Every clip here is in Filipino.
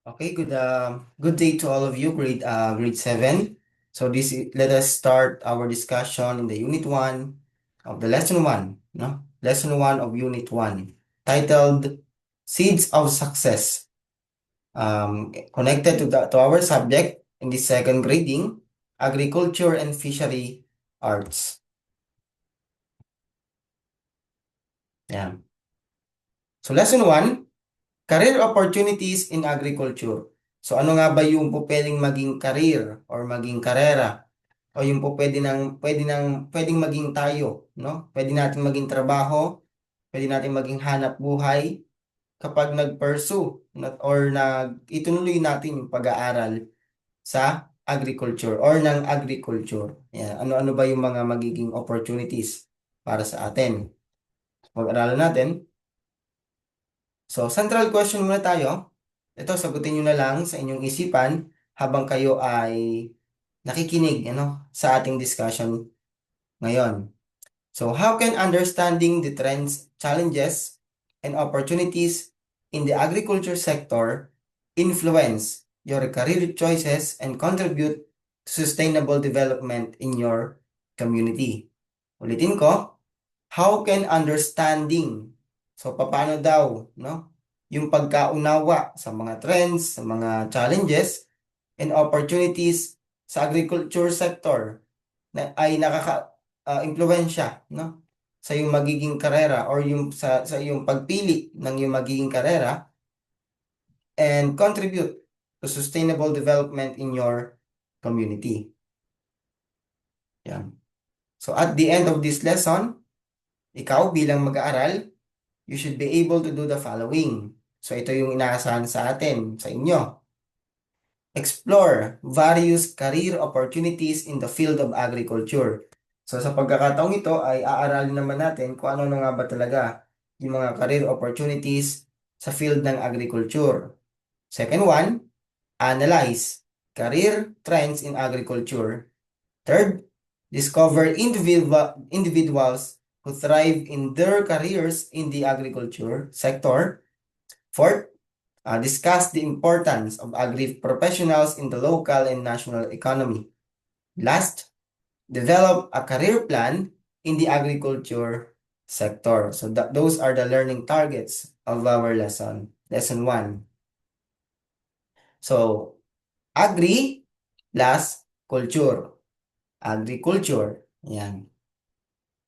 Okay, good day to all of you, grade 7. So let us start our discussion in the unit 1 of the lesson 1, no? Lesson 1 of unit 1, titled Seeds of Success. Connected to our subject in the second grading, Agriculture and Fishery Arts. Yeah. So lesson 1, career opportunities in agriculture. So ano nga ba yung po pwedeng maging career or maging karera o yung po pwedeng maging tayo, no? Pwede natin maging trabaho, pwede natin maging hanap buhay kapag nag-pursue or ituloy natin yung pag-aaral sa agriculture or ng agriculture. Yan. Ano-ano ba yung mga magiging opportunities para sa atin? Pag-aralan natin. So, central question muna tayo. Ito, sagutin nyo na lang sa inyong isipan habang kayo ay nakikinig sa ating discussion ngayon. So, how can understanding the trends, challenges, and opportunities in the agriculture sector influence your career choices and contribute to sustainable development in your community? Ulitin ko, how can understanding, so paano daw, no? Yung pagkaunawa sa mga trends, sa mga challenges, and opportunities sa agriculture sector na ay impluwensya, no? Sa iyong magiging karera or yung sa iyong pagpili ng iyong magiging karera and contribute to sustainable development in your community. Yan. So at the end of this lesson, ikaw bilang mag-aaral, you should be able to do the following. So ito yung inaasahan sa atin, sa inyo. Explore various career opportunities in the field of agriculture. So sa pagkakataong ito ay aaralin naman natin kung ano na nga ba talaga yung mga career opportunities sa field ng agriculture. Second one, analyze career trends in agriculture. Third, discover individuals who thrive in their careers in the agriculture sector. Fourth, discuss the importance of agri-professionals in the local and national economy. Last, develop a career plan in the agriculture sector. So those are the learning targets of our lesson 1. So, agri plus culture. Agriculture. Yan.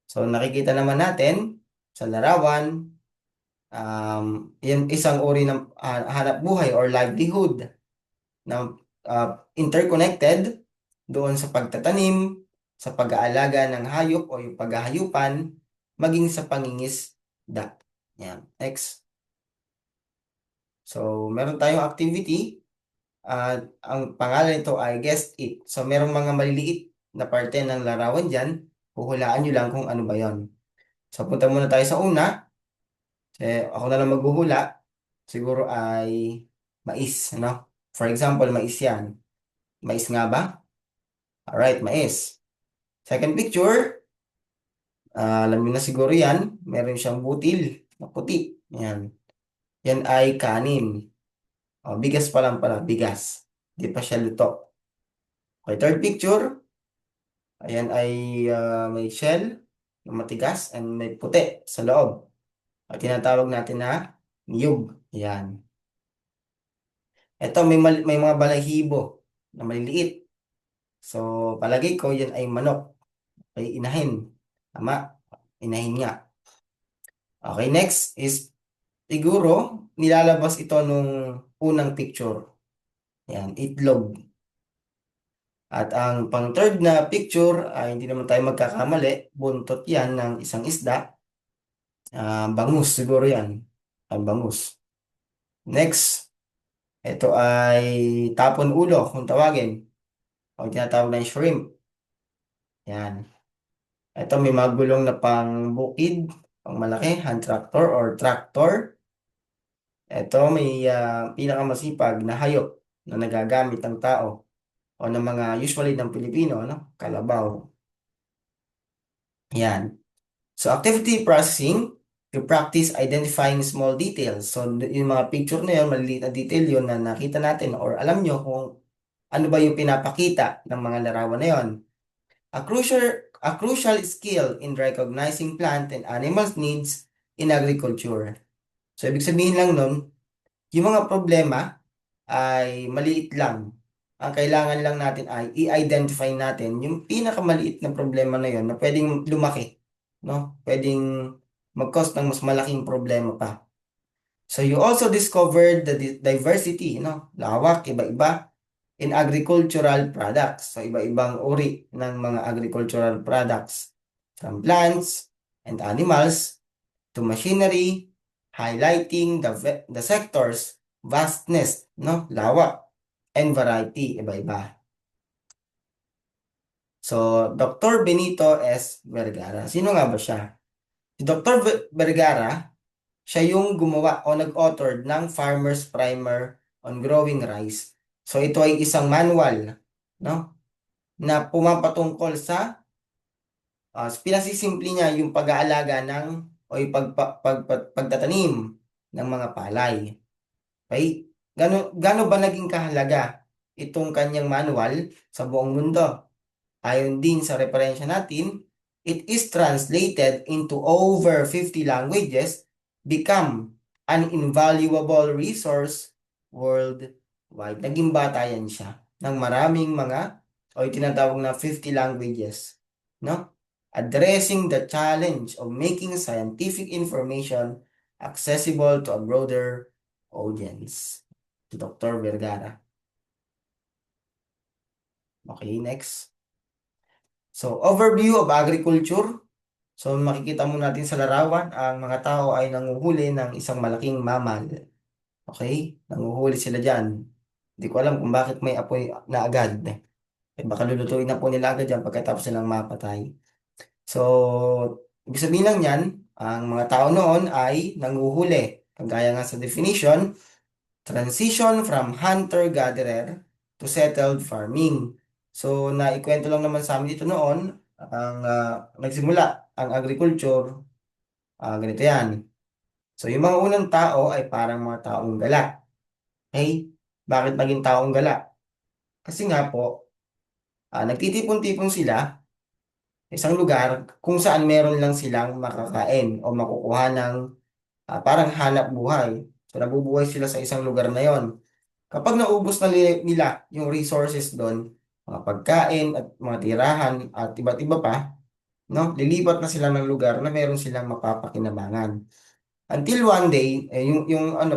So, nakikita naman natin sa larawan, yan isang uri ng hanap buhay or livelihood na interconnected doon sa pagtatanim, sa pag-aalaga ng hayop o yung paghahayupan, maging sa pangingisda. Yan. Next. So, meron tayong activity. Ang pangalan nito ay Guess It. So, merong mga maliliit na parte ng larawan dyan. Huhulaan nyo lang kung ano ba yon. So, punta muna tayo sa una. Ako na lang maghuhula. Siguro ay mais, ano? For example, mais yan. Mais nga ba? Alright, mais. Second picture, alam niyo na siguro yan. Meron siyang butil na puti. Yan. Yan ay kanin. O, bigas pa lang pala, bigas. Di pa siya luto. Okay, third picture, ayan ay may shell na matigas and may puti sa loob. At tinatawag natin na niyog. Yan. Ito may mga balahibo na maliliit. So, palagay ko yan ay manok. Ay inahin. Tama. Inahin nga. Okay, next is siguro nilalabas ito nung unang picture. Yan, itlog. At ang pang third na picture ay hindi naman tayo magkakamali. Buntot yan ng isang isda. Bangus siguro yan. Bangus. Next, ito ay tapon ulo kung tawagin. O tinatawag na shrimp. Yan. Ito may magulong na pang bukid, pang malaki, hand tractor or tractor. Ito may pinakamasipag na hayop na nagagamit ng tao o ng mga usually ng Pilipino, no? Kalabaw. Yan. So activity processing, to practice identifying small details. So, yung mga picture na yun, maliliit na detail yun na nakita natin or alam nyo kung ano ba yung pinapakita ng mga larawan na yun. A crucial skill in recognizing plant and animals needs in agriculture. So, ibig sabihin lang nun, yung mga problema ay maliit lang. Ang kailangan lang natin ay i-identify natin yung pinakamaliit na problema na yon na pwedeng lumaki, no? Pwedeng mag-cause ng mas malaking problema pa. So you also discovered the diversity, no? Lawak, iba-iba in agricultural products. So iba-ibang uri ng mga agricultural products from plants and animals to machinery, highlighting the sector's vastness, no? Lawak and variety, iba-iba. So, Dr. Benito S. Vergara. Sino nga ba siya? Si Dr. Vergara, siya yung gumawa o nag-authored ng Farmer's Primer on Growing Rice. So, ito ay isang manual, no? Na pumapatungkol sa, pinasisimple niya yung pag-aalaga ng o yung pagtatanim ng mga palay. Okay? Gano ba naging kahalaga itong kanyang manual sa buong mundo? Ayon din sa referensya natin, it is translated into over 50 languages, become an invaluable resource worldwide. Naging batayan siya ng maraming mga o tinatawag na 50 languages, no? Addressing the challenge of making scientific information accessible to a broader audience. Dr. Vergara. Okay, next. So, overview of agriculture. So, makikita mo natin sa larawan, ang mga tao ay nanguhuli ng isang malaking mammal. Okay? Nanguhuli sila dyan. Hindi ko alam kung bakit may apoy na agad. Eh, baka lulutuin na po nila agad yan pagkatapos nilang mapatay. So, ibig sabihin lang yan, ang mga tao noon ay nanguhuli. Kagaya nga sa definition, transition from hunter-gatherer to settled farming. So, naikwento lang naman sa amin dito noon, ang nagsimula ang agriculture, ganito yan. So, yung mga unang tao ay parang mga taong gala. Okay? Bakit naging taong gala? Kasi nga po, nagtitipon-tipon sila sa isang lugar kung saan meron lang silang makakain o makukuha ng parang hanap buhay. So, nabubuhay sila sa isang lugar na yon. Kapag naubos na nila yung resources doon, mga pagkain at mga tirahan at iba't iba pa, no? Lilipat na sila ng lugar na meron silang mapapakinabangan. Until one day, yung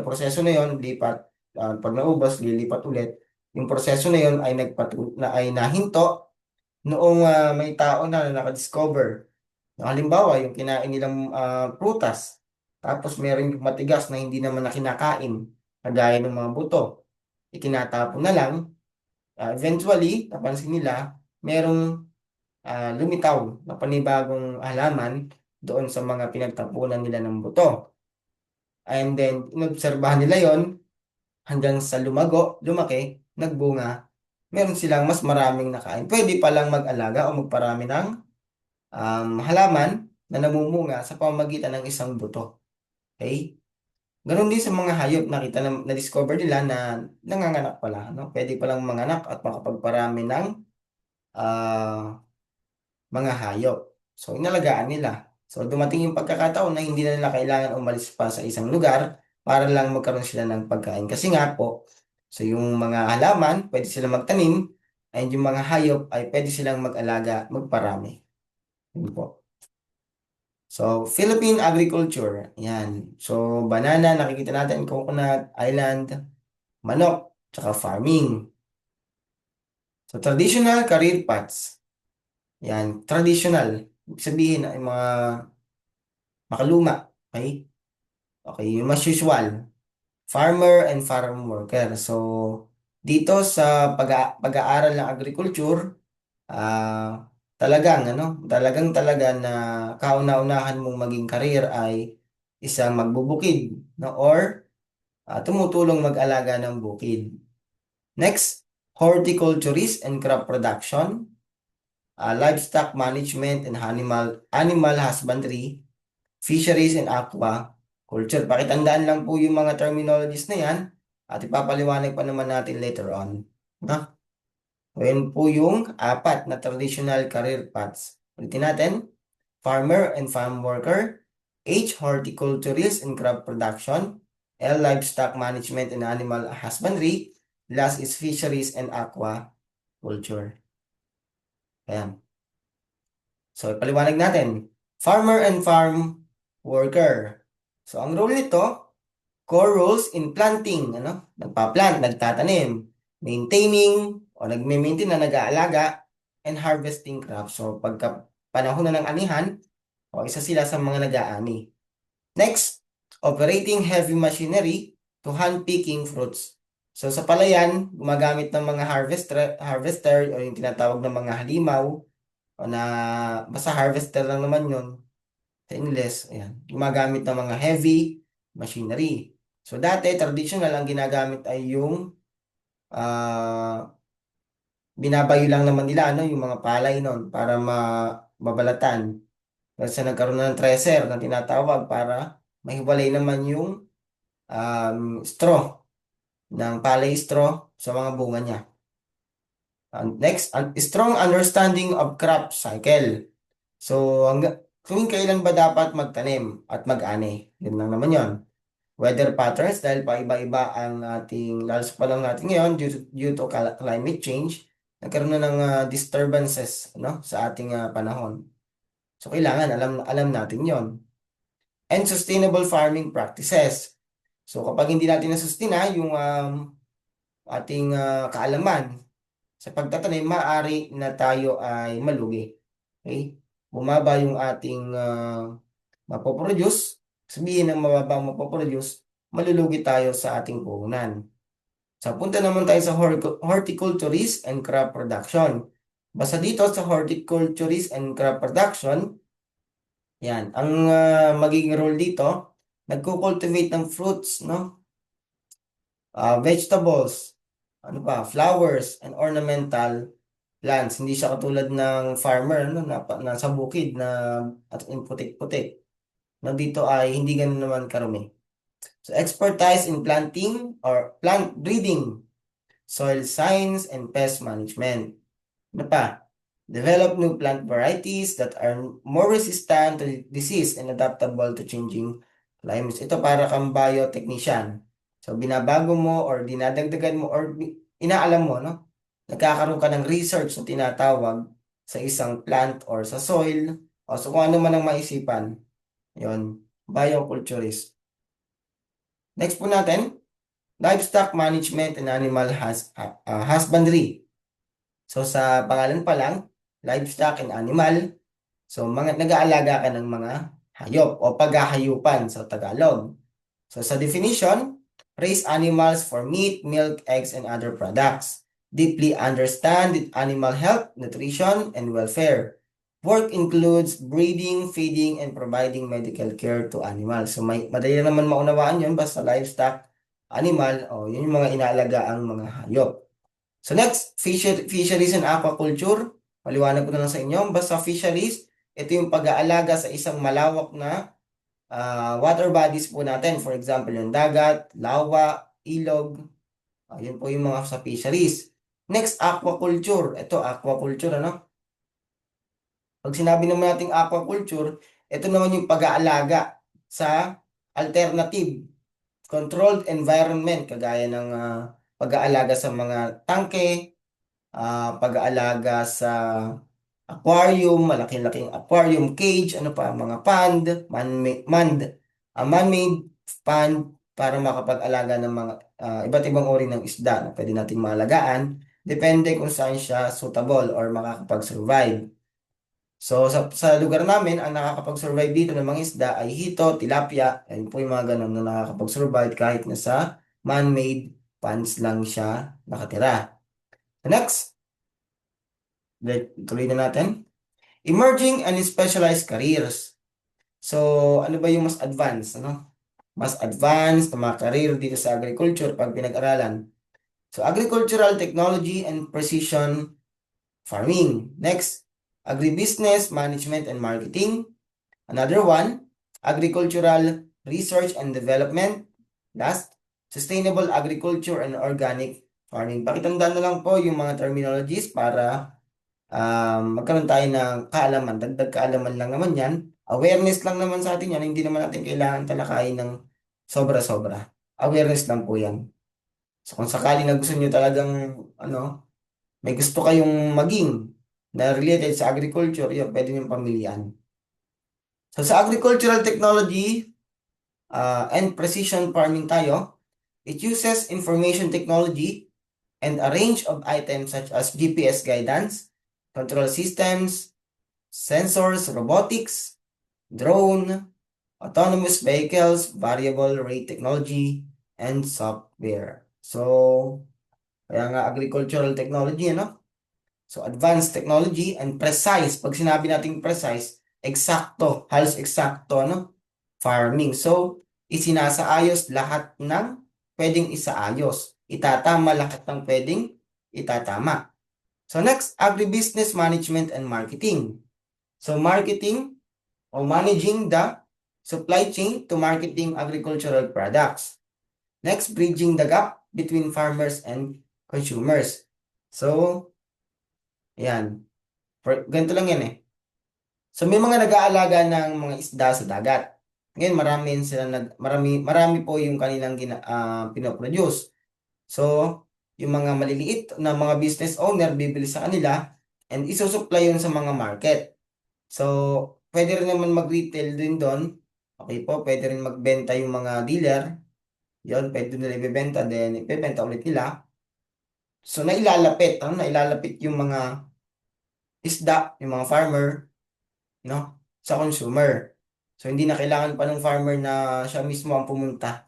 proseso na yon, lipat, pag naubos, lilipat ulit. Yung proseso na yon ay ay nahinto noong may tao na nakadiscover. Halimbawa, yung kinain nilang prutas, tapos meron yung matigas na hindi naman na kinakain, kagaya ng mga buto, itinatapon na lang. Eventually, napansin nila, merong lumitaw na panibagong halaman doon sa mga pinagtapunan nila ng buto. And then, inobserbahan nila yon hanggang sa lumaki, nagbunga, meron silang mas maraming nakain. Pwede palang mag-alaga o magparami ng halaman na namumunga sa pamamagitan ng isang buto. Okay? Ganon din sa mga hayop, na-discover nila na nanganganak pala. No? Pwede palang manganak at makapagparami ng mga hayop. So, inalagaan nila. So, dumating yung pagkakataon na hindi na nila kailangan umalis pa sa isang lugar para lang magkaroon sila ng pagkain. Kasi nga po, so yung mga halaman, pwede silang magtanim, and yung mga hayop ay pwede silang mag-alaga, magparami. Yun po. So, Philippine agriculture. Yan. So, banana, nakikita natin, coconut, island, manok, tsaka farming. So, traditional career paths. Yan. Traditional. Ibig sabihin ay mga makaluma. Okay? Okay, yung mas usual. Farmer and farm worker. So, dito sa pag-aaral ng agriculture, talagang talaga na kauna-unahan mong maging career ay isang magbubukid, no? Or tumutulong mag-alaga ng bukid. Next, horticulturist and crop production, livestock management and animal husbandry, fisheries and aquaculture. Pakitandaan lang po yung mga terminologies na yan at ipapaliwanag pa naman natin later on. No? Ayan po yung apat na traditional career paths. Ulitin natin. Farmer and farm worker. H. Horticulturist and crop production. L. Livestock management and animal husbandry. Last is fisheries and aquaculture. Ayan. So, ipaliwanag natin. Farmer and farm worker. So, ang role nito, core roles in planting, nagpa-plant, nagtatanim, maintaining, o nagme-maintain na nag-aalaga, and harvesting crops. So, pagka panahon na ng anihan, o isa sila sa mga nag-aani. Next, operating heavy machinery to hand-picking fruits. So, sa palayan, gumagamit ng mga harvester o yung tinatawag ng mga halimaw, o na basta harvester lang naman yun, sa English, ayan, gumagamit ng mga heavy machinery. So, dati, traditional ang ginagamit ay yung binabayo lang naman nila, yung mga palay nun para mabalatan. Kasi nagkaroon na ng thresher na tinatawag para mahiwalay naman yung straw, ng palay straw sa mga bunga niya. Next, strong understanding of crop cycle. So, tuwing kailan ba dapat magtanim at mag-ani? Yun lang naman yun. Weather patterns, dahil pa iba-iba ang ating, lalo sa panahon natin ngayon, due to climate change, nagkaroon na ng disturbances sa ating panahon. So, kailangan alam natin yon. And sustainable farming practices. So, kapag hindi natin nasustina yung ating kaalaman sa pagtatanim, maaari na tayo ay malugi. Okay? Bumaba yung ating mapoproduce. Sabihin ng mababa ang mapoproduce, malulugi tayo sa ating puhunan. So, punta naman tayo sa horticulturist and crop production. Basta dito sa horticulturist and crop production, yan, ang magiging role dito, nagko-cultivate ng fruits, vegetables, flowers, and ornamental plants. Hindi siya katulad ng farmer, nasa bukid at yung putik-putik. Dito ay hindi ganun naman karumi. So, expertise in planting or plant breeding, soil science, and pest management. Develop new plant varieties that are more resistant to disease and adaptable to changing climates. Ito para kang biotechnician. So, binabago mo or dinadagdagan mo or inaalam mo, nagkakaroon ka ng research na tinatawag sa isang plant or sa soil o so kung ano man ang maisipan. Yon, bioculturist. Next po natin, livestock management and animal husbandry. So sa pangalan pa lang, livestock and animal. So nag-aalaga ka ng mga hayop o paghahayupan sa Tagalog. So sa definition, raise animals for meat, milk, eggs, and other products. Deeply understand animal health, nutrition, and welfare. Work includes breeding, feeding, and providing medical care to animals. So madali na naman maunawaan yun, basta livestock, animal, yun yung mga inaalagaan mga hayop. So next, fisheries and aquaculture. Paliwanag ko na lang sa inyo. Basta fisheries, ito yung pag-aalaga sa isang malawak na water bodies po natin. For example, yung dagat, lawa, ilog. Yun po yung mga sa fisheries. Next, aquaculture. Ito, aquaculture, Pag sinabi naman natin aquaculture, ito naman yung pag-aalaga sa alternative controlled environment, kagaya ng pag-aalaga sa mga tangke, pag-aalaga sa aquarium, malaking-laking aquarium, cage, mga pond, man-made pond para makapag-alaga ng mga iba't ibang uri ng isda na pwede nating maalagaan, depende kung saan siya suitable or makakapag-survive. So, sa lugar namin, ang nakakapag-survive dito ng mga isda ay hito, tilapia, ayun po yung mga ganun na nakakapag-survive kahit nasa man-made ponds lang siya nakatira. Next, tuloy na natin. Emerging and specialized careers. So, ano ba yung mas advanced, Mas advanced na mga career dito sa agriculture pag pinag-aralan. So, agricultural technology and precision farming. Next, agribusiness, management, and marketing. Another one, agricultural research and development. Last, sustainable agriculture and organic farming. Pakitandaan na lang po yung mga terminologies para magkaroon tayo ng kaalaman. Dagdag kaalaman lang naman yan. Awareness lang naman sa atin yan. Hindi naman natin kailangan talakayin ng sobra-sobra. Awareness lang po yan. So kung sakali na gusto nyo talagang may gusto kayong maging na related sa agriculture, yun, pwede nyo pamilyan. So sa agricultural technology and precision farming tayo, it uses information technology and a range of items such as GPS guidance, control systems, sensors, robotics, drone, autonomous vehicles, variable rate technology, and software. So, kaya nga agricultural technology, So, advanced technology and precise. Pag sinabi nating precise, eksakto, halos eksakto, Farming. So, isinasaayos lahat ng pwedeng isaayos. Itatama lahat ng pwedeng itatama. So, next, agribusiness management and marketing. So, marketing or managing the supply chain to marketing agricultural products. Next, bridging the gap between farmers and consumers. So, yan. Ganito lang yan eh. So, may mga nag-aalaga ng mga isda sa dagat. Ngayon, marami po yung kanilang pinoproduce. So, yung mga maliliit na mga business owner, bibili sa kanila and isusupply yun sa mga market. So, pwede rin naman mag-retail din doon. Okay po, pwede rin magbenta yung mga dealer. Yun, pwede nila ibebenta, then ibebenta ulit nila. So, nailalapit yung mga isda, yung mga farmer, sa consumer. So, hindi na kailangan pa ng farmer na siya mismo ang pumunta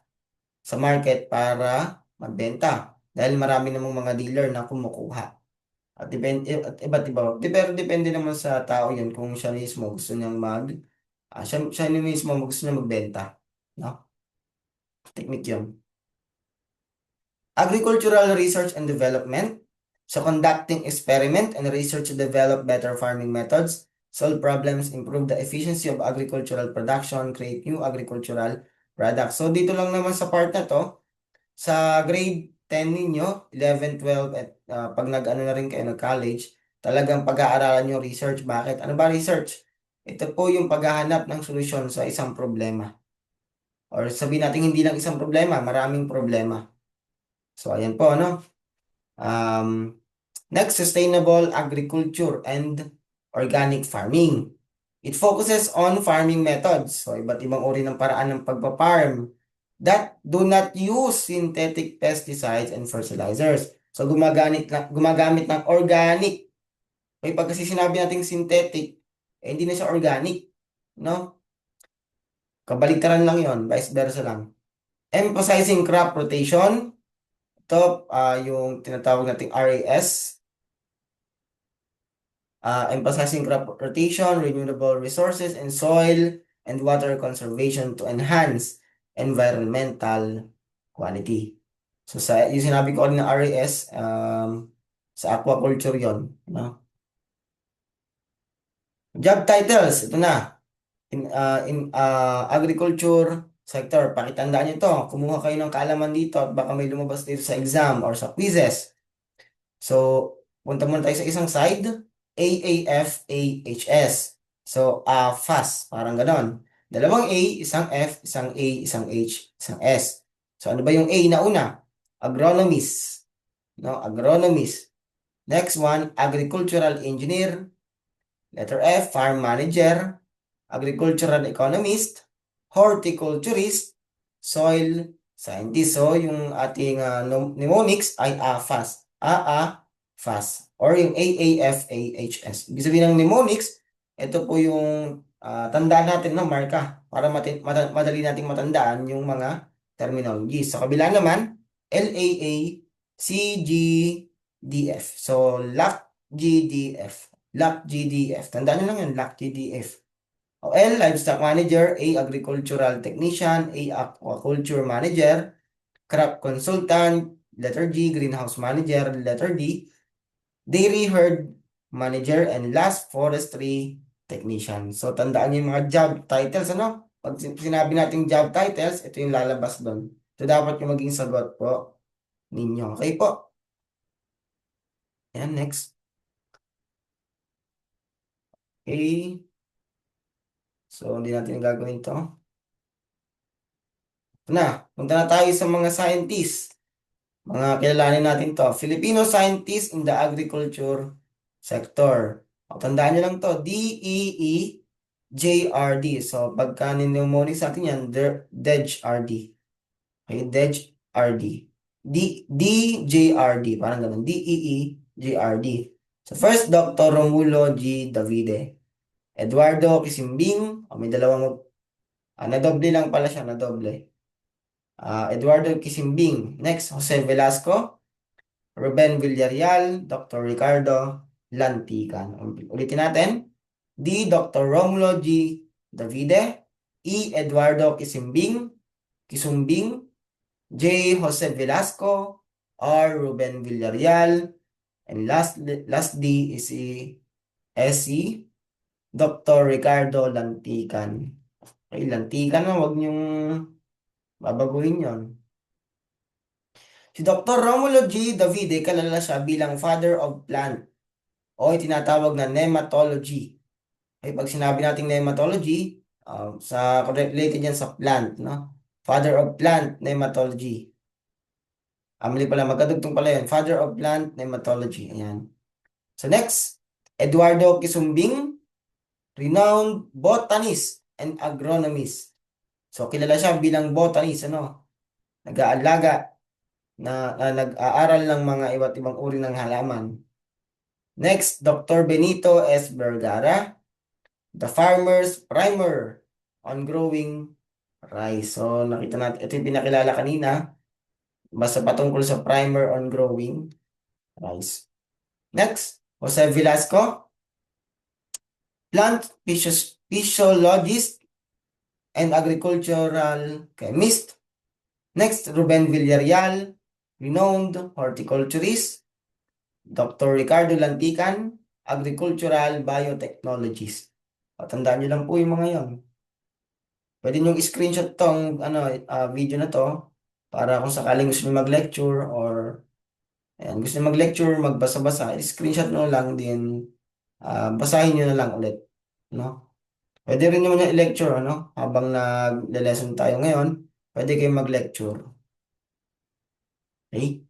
sa market para magbenta. Dahil marami namang mga dealer na kumukuha. At iba't iba. Pero depende naman sa tao yun kung siya mismo gusto niyang siya mismo gusto niya magbenta. No? Technique yun. Agricultural research and development. So conducting experiment and research to develop better farming methods, solve problems, improve the efficiency of agricultural production, create new agricultural products. So dito lang naman sa part na to, sa grade 10 ninyo, 11, 12, at pag nag-ano na rin kayo nag-college, talagang pag-aaralan yung research. Bakit? Ano ba research? Ito po yung paghahanap ng solusyon sa isang problema. Or sabihin natin hindi lang isang problema, maraming problema. So, ayan po, next, sustainable agriculture and organic farming. It focuses on farming methods. So, iba't ibang uri ng paraan ng pagpa-farm that do not use synthetic pesticides and fertilizers. So, gumagamit ng organic. Okay, pag kasi sinabi natin synthetic, hindi na siya organic. No? Kabaligtaran lang yon, vice versa lang. Emphasizing crop rotation. Ito, yung tinatawag nating RAS. Emphasizing crop rotation, renewable resources, and soil and water conservation to enhance environmental quality. So, yung sinabi ko na RAS, sa aquaculture yon, Job titles, ito na. In agriculture sector, pakitandaan nyo ito. Kumuha kayo ng kaalaman dito at baka may lumabas dito sa exam or sa quizzes. So, punta muna tayo sa isang side. AAFAHS. So, FAS, parang ganon. Dalawang A, isang F, isang A, isang H, isang S. So, ano ba yung A na una? Agronomist. Agronomist. Next one, agricultural engineer. Letter F, farm manager. Agricultural economist. Horticulturist. Soil scientist. So, yung ating mnemonics ay AFAS. FAS. Or yung AAFAHS. Ibig sabihin ng mnemonics, ito po yung tandaan natin ng marka para madali nating matandaan yung mga terminologies. Sa kabila naman, LAACGDF. So, LACGDF. LACGDF. Tandaan nyo lang yun, LACGDF. O L, Livestock Manager. A, Agricultural Technician. A, Aquaculture Manager. Crop Consultant. Letter G, Greenhouse Manager. Letter D, Dairy Herd Manager. And last, Forestry Technician. So, tandaan nyo yung mga job titles, Pag sinabi natin job titles, ito yung lalabas doon. So, dapat yung maging sagot po ninyo. Okay po? Yan, next. Okay. So, hindi natin gagawin to. Ito na. Punta na tayo sa mga scientists. Mga kilalanin natin to. Filipino scientists in the agriculture sector. O, tandaan nyo lang to. DEEJRD. So, pagka ninemonics natin yan, DEJRD. Okay, DEJRD. DJRD. Parang ganun. DEEJRD. So, first, Dr. Romulo G. Davide. Eduardo Quisimbing. O, may dalawang, nadoble lang pala siya, nadoble. Eduardo Quisimbing. Next, Jose Velasco. Ruben Villarreal, Dr. Ricardo Lantican. Ulitin natin. D. Dr. Romulo G. Davide. E. Eduardo Quisumbing. J. Jose Velasco. R. Ruben Villarreal. And last D is S.E. Dr. Ricardo Lantican. Okay, Lantican na, huwag niyong babaguhin yon. Si Dr. Romulo G. Davide, kalala siya bilang father of plant o tinatawag na nematology. Okay, pag sinabi nating nematology, related yan sa plant, no? Father of plant nematology. Mali pala, magkadugtong pala yan. Father of plant nematology. Ayan. So next, Eduardo Quisumbing, renowned botanist and agronomist. So kilala siya bilang botanist, ano? Nag-aalaga nag-aaral ng mga iba't ibang uri ng halaman. Next, Dr. Benito S. Vergara, The Farmer's Primer on Growing Rice. So, nakita natin, ito yung pinakilala kanina, basta patungkol sa primer on growing rice. Next, Jose Velasco, plant physiologist and agricultural chemist. Next, Ruben Villarreal, renowned horticulturist. Dr. Ricardo Lantican, agricultural biotechnologist. Tandaan nyo lang po yung mga yon. Pwede nyo screenshot tong video na to para kung sakaling gusto nyo mag-lecture or gusto nyo mag-lecture, magbasa-basa, screenshot nyo lang din, basahin nyo na lang ulit. No? Pwede rin naman yung i-lecture, habang nag-lesson tayo ngayon, pwede kayong mag-lecture. Okay?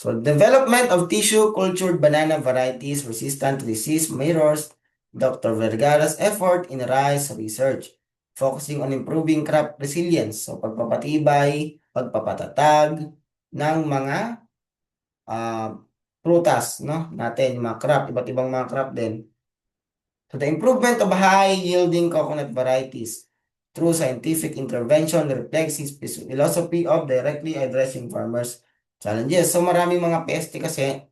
So, development of tissue cultured banana varieties resistant to disease mirrors Dr. Vergara's effort in rice research, focusing on improving crop resilience. So, pagpapatibay, pagpapatatag ng mga prutas, no? Natin, yung mga crop, iba't ibang mga crop din. So, the improvement of high-yielding coconut varieties through scientific intervention reflects his philosophy of directly addressing farmers' challenges. So, maraming mga peste kasi,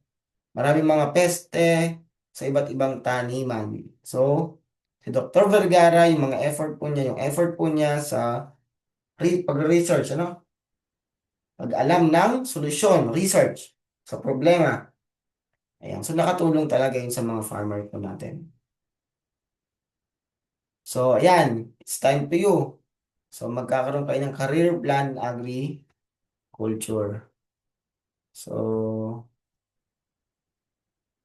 maraming mga peste sa iba't ibang taniman. So, si Dr. Vergara, yung effort po niya sa pag-research, pag-alam ng solusyon, research sa problema. Ayan. So, nakatulong talaga yun sa mga farmer po natin. So, ayan. It's time to you. So, magkakaroon kayo ng career plan agriculture. So,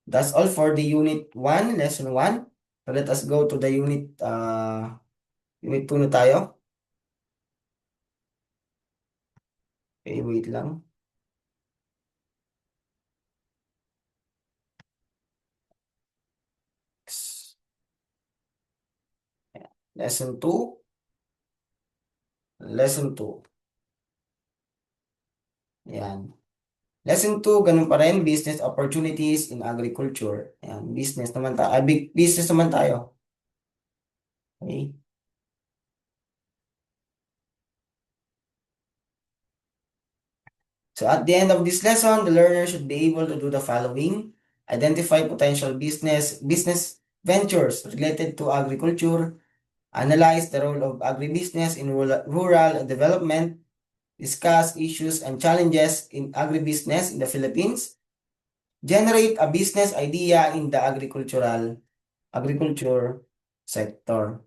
that's all for the unit 1, lesson 1. So, let us go to the unit 2 na tayo. Okay, wait lang. Lesson 2. Lesson 2. Ayan. Lesson 2, ganun pa rin, business opportunities in agriculture. Ayan, business naman tayo. Big business naman tayo. Okay. So at the end of this lesson, the learner should be able to do the following. Identify potential business ventures related to agriculture. Analyze the role of agribusiness in rural development. Discuss issues and challenges in agribusiness in the Philippines. Generate a business idea in the agriculture sector.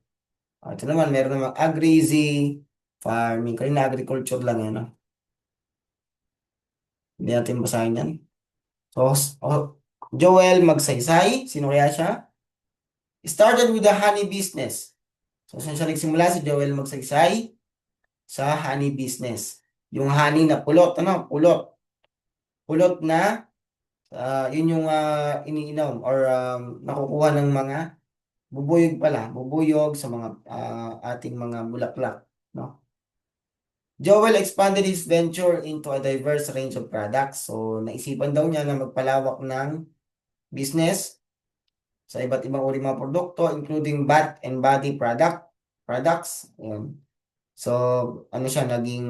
Ito naman, meron namang agri-easy farming. Kanina agriculture lang yan, no? Hindi natin basahin yan. So, Joel Magsaysay, sino kaya siya? Started with the honey business. So, saan siya nagsimula? Si Joel Magsaysay sa honey business. Yung honey na pulot, ano? Pulot. Pulot na, yun yung iniinom or nakukuha ng mga bubuyog pala. Bubuyog sa mga ating mga bulaklak. No? Joel expanded his venture into a diverse range of products. So, naisipan daw niya na magpalawak ng business sa iba't ibang uri mga produkto, including bath and body products. Ayan. So, ano siya, naging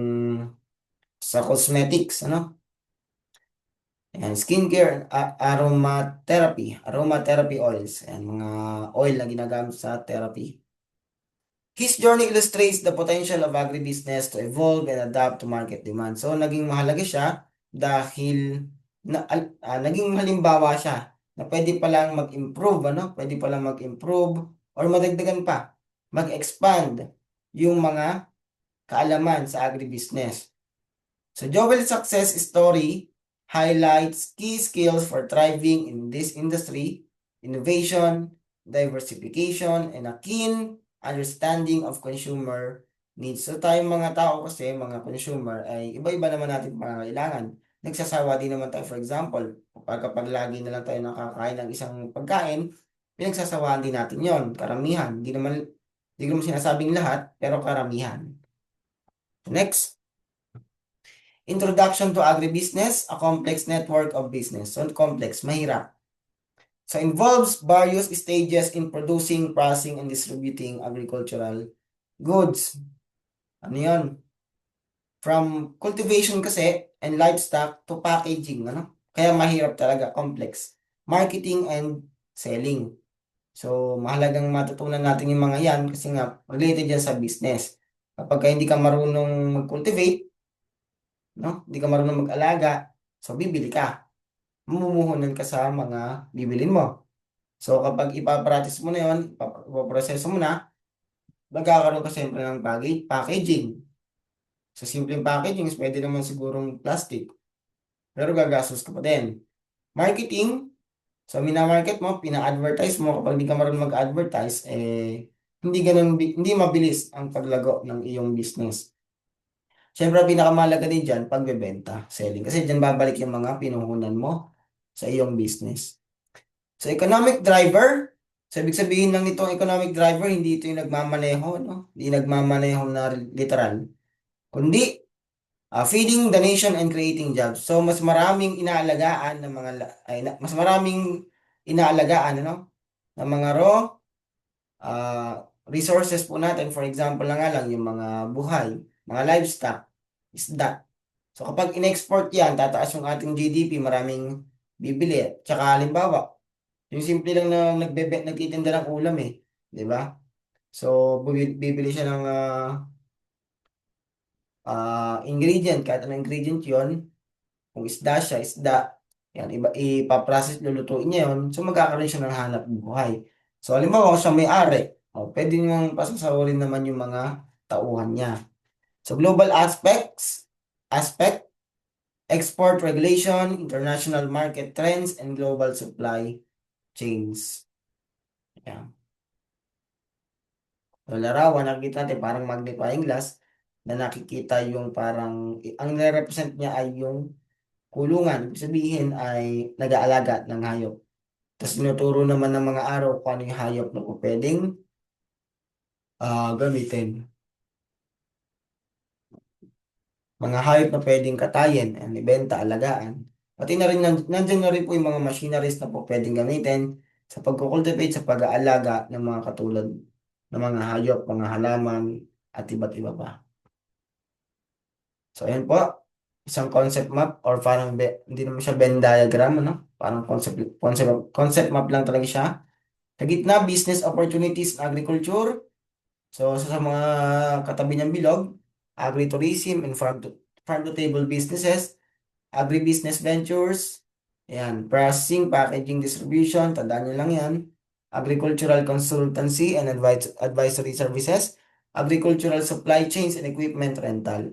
sa cosmetics, ano? Ayan, skincare, aromatherapy oils. Ayan, mga oil na ginagamit sa therapy. His journey illustrates the potential of agribusiness to evolve and adapt to market demand. So, naging mahalaga siya dahil naging halimbawa siya na pwede palang mag-improve, ano? Pwede palang mag-improve or madagdagan pa, mag-expand yung mga kaalaman sa agribusiness. So, Joel's success story highlights key skills for thriving in this industry, innovation, diversification, and a keen understanding of consumer needs. So tayong mga tao kasi, mga consumer, ay iba-iba naman natin pangangailangan. Nagsasawa din naman tayo, for example, kapag lagi na lang tayo nakakain ng isang pagkain, pinagsasawaan din natin yon, karamihan. Hindi naman sinasabing lahat, pero karamihan. Next, Introduction to Agribusiness, a complex network of business. So, complex, mahirap. So, involves various stages in producing, processing, and distributing agricultural goods. Ano yun? From cultivation kasi and livestock to packaging. Ano? Kaya mahirap talaga, complex. Marketing and selling. So, mahalagang matutunan natin yung mga yan kasi nga, related yan sa business. Kapag hindi ka marunong mag-cultivate, no? Hindi ka marunong mag-alaga, so bibili ka. Mamumuhunan ka sa mga bibilin mo. So, kapag ipapractice mo na yun, ipaproseso mo na, magkakaroon ka siyempre ng packaging. Sa simpleng packaging, pwede naman sigurong plastic. Pero gagastos ka pa din. Marketing, so minamarket mo, pina-advertise mo, kapag di ka marunong mag-advertise, hindi mabilis ang paglago ng iyong business. Siyempre, ang pinakamahalaga din dyan, pagbebenta, selling. Kasi dyan babalik yung mga pinuhunan mo sa iyong business. So, economic driver, so ibig sabihin lang nitong economic driver, hindi ito yung nagmamaneho, no? Hindi nagmamaneho na literal, kundi feeding the nation and creating jobs. So, mas maraming inaalagaan ng mga, mas maraming inaalagaan, ano? Ng mga raw resources po natin. For example na nga lang, yung mga buhay, mga livestock, isda. So, kapag in-export yan, tataas yung ating GDP, maraming bibili. Tsaka, halimbawa, yung simple lang na nagtitinda ng ulam eh. Di ba? So, bibili siya ng ingredient. Kahit anong ingredient yon, kung isda siya, isda. Yan, ipaprocess, lulutuin niya yun. So, magkakaroon siya ng hanap buhay. So, halimbawa, kung siya may-ari, pwede niyong pasasawarin naman yung mga tauhan niya. So, global aspect, export regulation, international market trends, and global supply chains. Yan. So, larawan, nakikita natin parang magnifying glass na nakikita yung parang, ang nire-represent niya ay yung kulungan. Ibig sabihin ay nag-aalaga ng hayop. Tapos tinuturo naman ng mga araw kung ano yung hayop na po pwedeng gamitin. Mga hayop na pwedeng katayin, ibenta, alagaan. Pati na rin, nandyan na rin po yung mga machineries na po pwedeng gamitin sa pagkukultivate, sa pag-aalaga ng mga katulad ng mga hayop, mga halaman, at iba't iba pa. So, ayan po. Isang concept map or parang hindi naman siya Venn diagram, ano? Parang concept map lang talaga siya. Sa gitna, business opportunities in agriculture. So, sa mga katabi niyang bilog, agritourism and farm-to-table businesses, agribusiness ventures, ayan, processing, packaging, distribution, tandaan niyo lang yan. agricultural consultancy and advisory services, agricultural supply chains and equipment rental.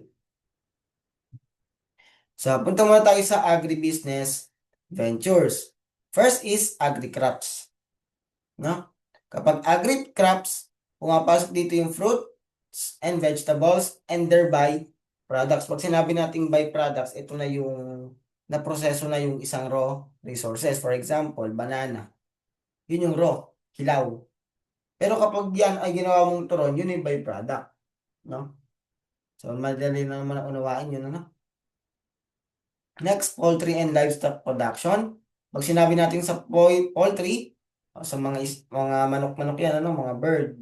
So, punta muna tayo sa agribusiness ventures. First is agri-crops. No? Kapag agri-crops, pumapasok dito yung fruits and vegetables and thereby products. Pag sinabi nating byproducts, ito na yung naproseso na yung isang raw resources. For example, banana. Yun yung raw, hilaw. Pero kapag yan ay ginawa mong turon, yun yung byproduct. No? So, madali na naman unawain yun. Ano? Next, poultry and livestock production. Pag sinabi natin sa poultry, sa mga manok-manok yan, ano, mga bird.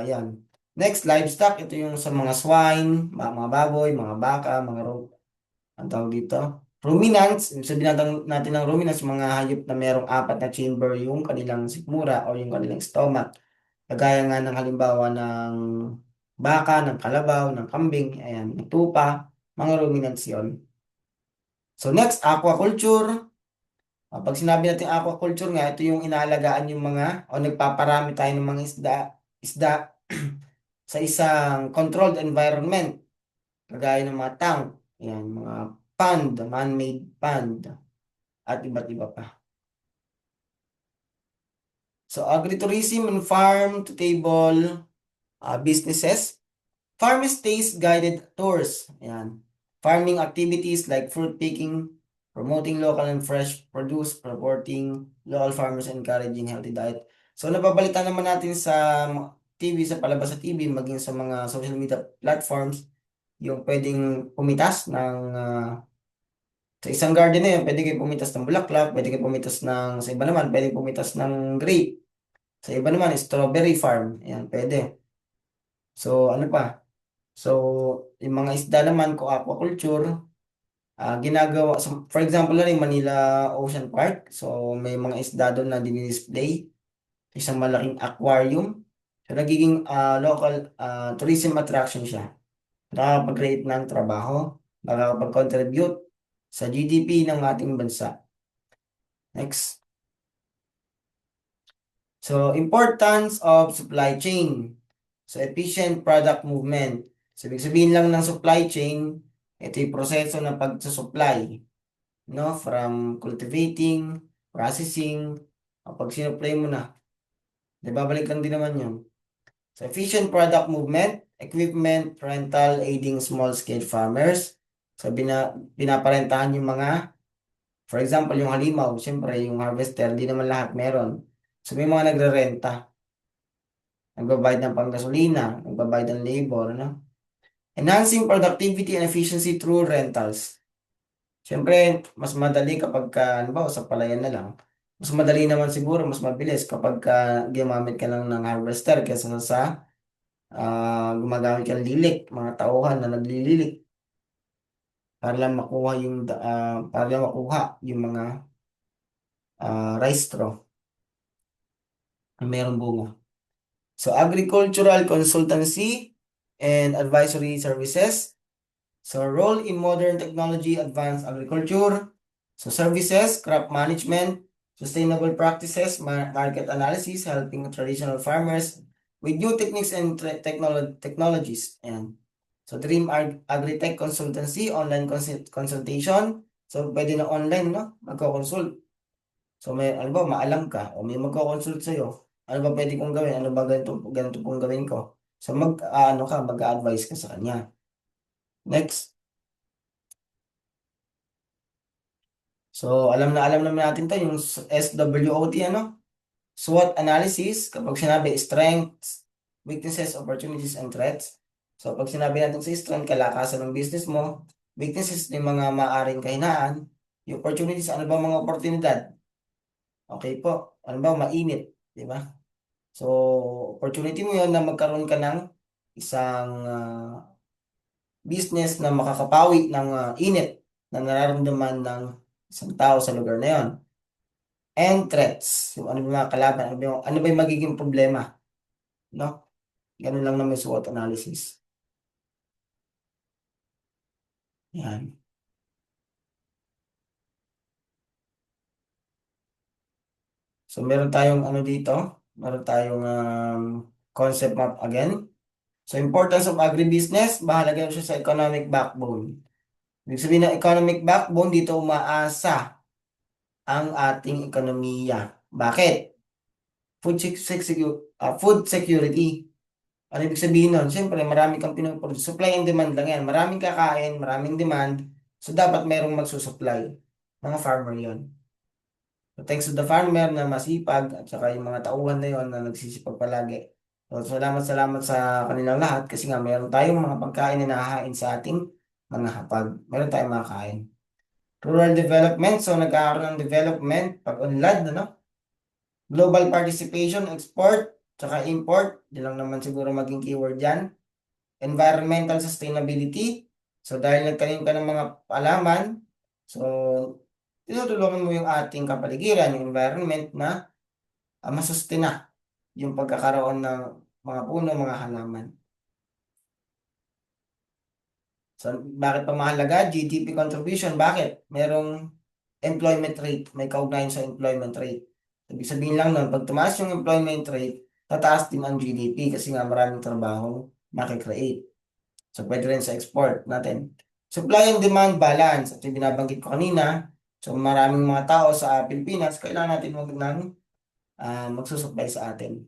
Yan. Next, livestock. Ito yung sa mga swine, mga baboy, mga baka, ang tawag dito. Ruminants, sabihin natin ng ruminants, mga hayop na merong apat na chamber yung kanilang sikmura o yung kanilang stomach. Kagaya nga ng halimbawa ng baka, ng kalabaw, ng kambing, ayan, ng tupa, mga ruminants yon. So next, aquaculture. Pag sinabi natin aquaculture nga, ito yung inaalagaan yung mga, o nagpaparami tayo ng mga isda sa isang controlled environment, kagaya ng mga tank, yan, mga pond, man-made pond, at iba't iba pa. So agritourism and farm-to-table businesses. Farm stays guided tours. Yan. Farming activities like fruit picking, promoting local and fresh produce, supporting local farmers, encouraging healthy diet. So napabalitan naman natin sa TV, sa palabas sa TV, maging sa mga social media platforms, yung pwedeng pumitas ng sa isang garden na yun, pwede kayo pumitas ng bulaklak, pwede kayo pumitas sa iba naman, pwede pumitas ng grape. Sa iba naman, strawberry farm. Ayan, pwede. So, ano pa? So, yung mga isda naman ko aquaculture, ginagawa, so, for example na rin Manila Ocean Park. So, may mga isda doon na dinidisplay. Isang malaking aquarium. So, nagiging local tourism attraction siya. Nakakapag-create ng trabaho, nakakapag-contribute sa GDP ng ating bansa. Next. So, importance of supply chain. So, efficient product movement. So, ibig sabihin lang ng supply chain, ito yung proseso ng pagsusupply, no? From cultivating, processing, pag sinupply mo na, di babalik lang din naman yun. So, efficient product movement, equipment, rental, aiding small-scale farmers. So, pinaparentahan yung mga, for example, yung halimaw, siyempre, yung harvester, di naman lahat meron. So, may mga nagre-renta. Nagbabayad ng panggasolina, nagbabayad ng labor, no? Enhancing productivity and efficiency through rentals. Siyempre, mas madali kapag ano ba, sa palayan na lang. Mas madali naman siguro, mas mabilis kapag gumamit ka lang ng harvester kaysa sa gumagamit ka ng lilik, mga tauhan na naglililik para lang makuha yung mga rice straw na mayroong bunga. So, agricultural consultancy and advisory services. So, role in modern technology, advanced agriculture. So, services, crop management, sustainable practices, market analysis, helping traditional farmers with new techniques and technologies. And so, Dream Agritech Consultancy, online consultation. So, pwede na online, no? Magko-consult. So, ano ba, maalam ka o may magko-consult sa'yo. Ano ba pwede kong gawin? Ano ba ganito pong gawin ko? So, mag-a-advise ka sa kanya. Next. So, alam naman natin to yung SWOT, ano? SWOT analysis, kapag sinabi strengths, weaknesses, opportunities, and threats. So, pag sinabi natin sa strength, kalakasan ng business mo, weaknesses, yung mga maaring kahinaan, yung opportunities, ano ba mga oportunidad? Okay po, ano ba, mainit, di ba? So, opportunity mo yun na magkaroon ka ng isang business na makakapawi ng init na nararamdaman ng isang tao sa lugar na yon. And threats. Yung ano ba yung mga kalaban, ano ba yung magiging problema. No? Ganun lang naman yung SWOT analysis. Yan. So, meron tayong ano dito, meron tayong concept map again. So, importance of agribusiness, bahalaga siya sa economic backbone. Ibig sabihin ng economic backbone, dito umaasa ang ating ekonomiya. Bakit? Food security. Ano ibig sabihin nun? Siyempre, marami kang pinuproduce. Supply and demand lang yan. Maraming kakain, maraming demand. So, dapat merong magsusupply. Mga farmer yon. So, thanks to the farmer na masipag at saka yung mga tauhan na yon na nagsisipag palagi. So, salamat sa kanilang lahat kasi nga meron tayong mga pagkain na nahahain sa ating mga hapag. Meron tayong mga kain. Rural development. So, nagkakaroon ng development pag unlad, ano? Global participation, export, tsaka import. Yun lang naman siguro maging keyword yan. Environmental sustainability. So, dahil nagtanim ka ng mga alaman, so, tinutulungan mo yung ating kapaligiran, yung environment na masustain na yung pagkakaroon ng mga puno, mga halaman. So, bakit pa mahalaga? GDP contribution. Bakit? Merong employment rate. May kaugnayan sa employment rate. Ibig sabihin lang nun, pag tumaas yung employment rate, tataas din ang GDP kasi nga maraming trabaho makikreate. So, pwede rin sa export natin. Supply and demand balance. At yung binabanggit ko kanina, so maraming mga tao sa Pilipinas, kailangan natin magsusupply sa atin.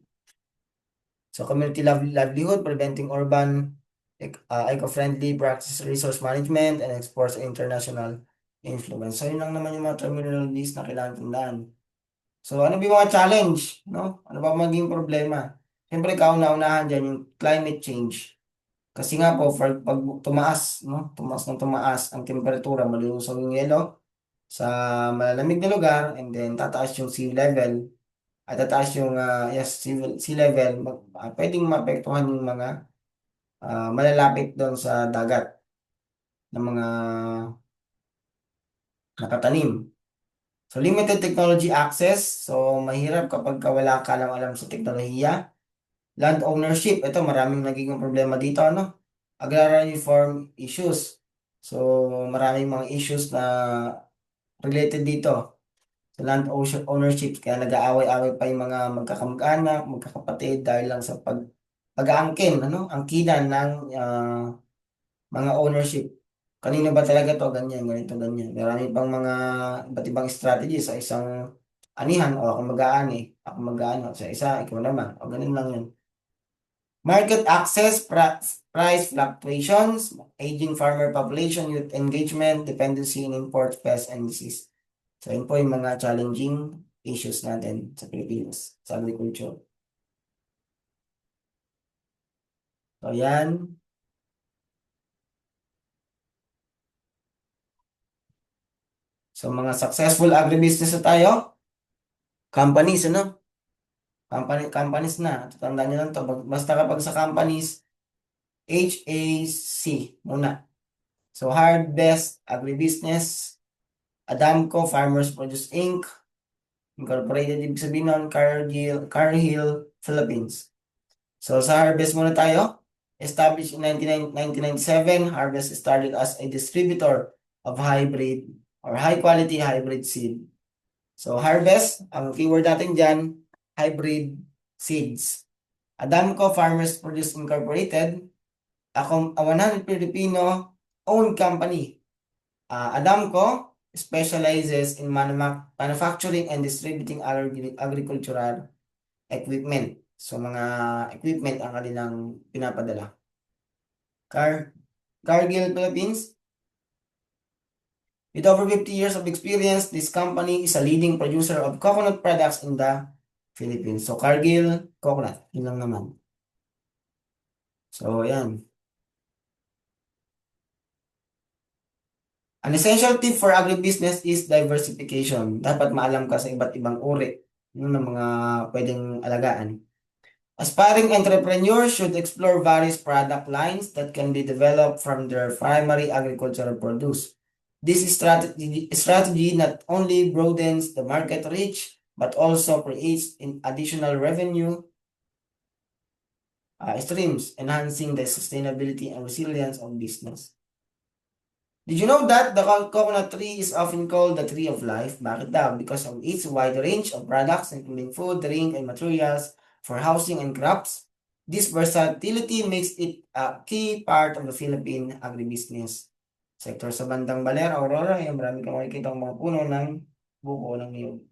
So, community livelihood, preventing urban, eco-friendly practice, resource management, and exports and international influence. So, yun lang naman yung mga terminologies na kailangan tandaan. So, ano ba yung mga challenge? No? Ano ba maging problema? Siyempre, kauna-unahan dyan yung climate change. Kasi nga po, pag tumaas, no? Tumaas ang temperatura, malulusog yung yelo sa malalamig na lugar, and then tataas yung sea level, at tataas yung sea level, pwedeng maapektuhan yung mga malalapit doon sa dagat ng mga nakatanim. So, limited technology access. So, mahirap kapag wala ka lang alam sa teknolohiya. Land ownership. Ito, maraming naging problema dito, ano? Agrarian reform issues. So, maraming mga issues na related dito sa land ownership. Kaya nag-aaway-away pa yung mga magkakamag-anak, magkakapatid dahil lang sa pag-aangkin, ano? Angkinan ng mga ownership. Kanino ba talaga to? Ganyan, ganito, ganyan. Marami pang mga iba't ibang strategy sa isang anihan o ako mag-aani, ako mag-aano sa isa, ikaw naman. O ganun lang yun. Market access, price fluctuations, aging farmer population, youth engagement, dependency in import, pest, and disease. So, yun po yung mga challenging issues natin sa Pilipinas, sa agriculture. So, yan. So, mga successful agribusiness na tayo. Companies, ano? Companies na. Tandaan nyo lang to. Basta kapag sa companies, HAC muna. So, Harvest Agribusiness, Adamco Farmers Produce Inc., Incorporated, ibig sabihin nun, Cargill, Philippines. So, sa Harvest muna tayo. Established in 1997, Harvest started as a distributor of hybrid or high-quality hybrid seed. So, Harvest, ang keyword natin dyan, hybrid seeds. Adamco Farmers Produce Incorporated, a 100 Filipino-owned company. Adamco specializes in manufacturing and distributing agricultural equipment. So, mga equipment ang kanilang pinapadala. Cargill, Philippines. With over 50 years of experience, this company is a leading producer of coconut products in the Philippines. So, Cargill, coconut. Yun lang naman. So, yan. An essential tip for agribusiness is diversification. Dapat maalam ka sa iba't ibang uri ng mga pwedeng alagaan. Aspiring entrepreneurs should explore various product lines that can be developed from their primary agricultural produce. This strategy not only broadens the market reach, but also creates additional revenue streams, enhancing the sustainability and resilience of business. Did you know that the coconut tree is often called the tree of life? Bakit daw? Because of its wide range of products, including food, drink, and materials for housing and crops. This versatility makes it a key part of the Philippine agribusiness sector. Sa bandang Baler, Aurora, ay marami kang makikita ang mga puno ng buko ng niyog.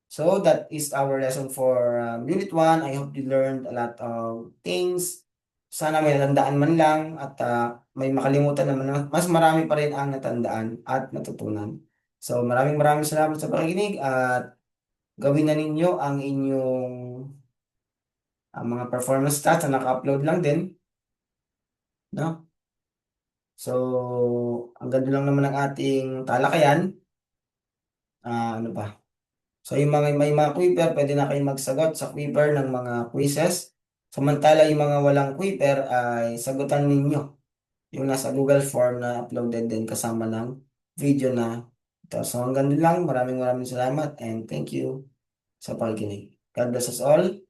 So that is our lesson for Unit 1. I hope you learned a lot of things. Sana may natandaan man lang at may makalimutan naman. Mas marami pa rin ang natandaan at natutunan. So maraming maraming salamat sa pakikinig at gawin na ninyo ang inyong mga performance stats na naka-upload lang din. No? So ang ganda lang naman ng ating talakayan. Ano ba? So yung mga may mga quiver, pwede na kayong magsagot sa quiver ng mga quizzes. Samantala yung mga walang quiver ay sagutan ninyo yung nasa Google Form na uploaded din kasama ng video na ito. So hanggang doon lang. Maraming maraming salamat and thank you sa pakikinig. God bless us all.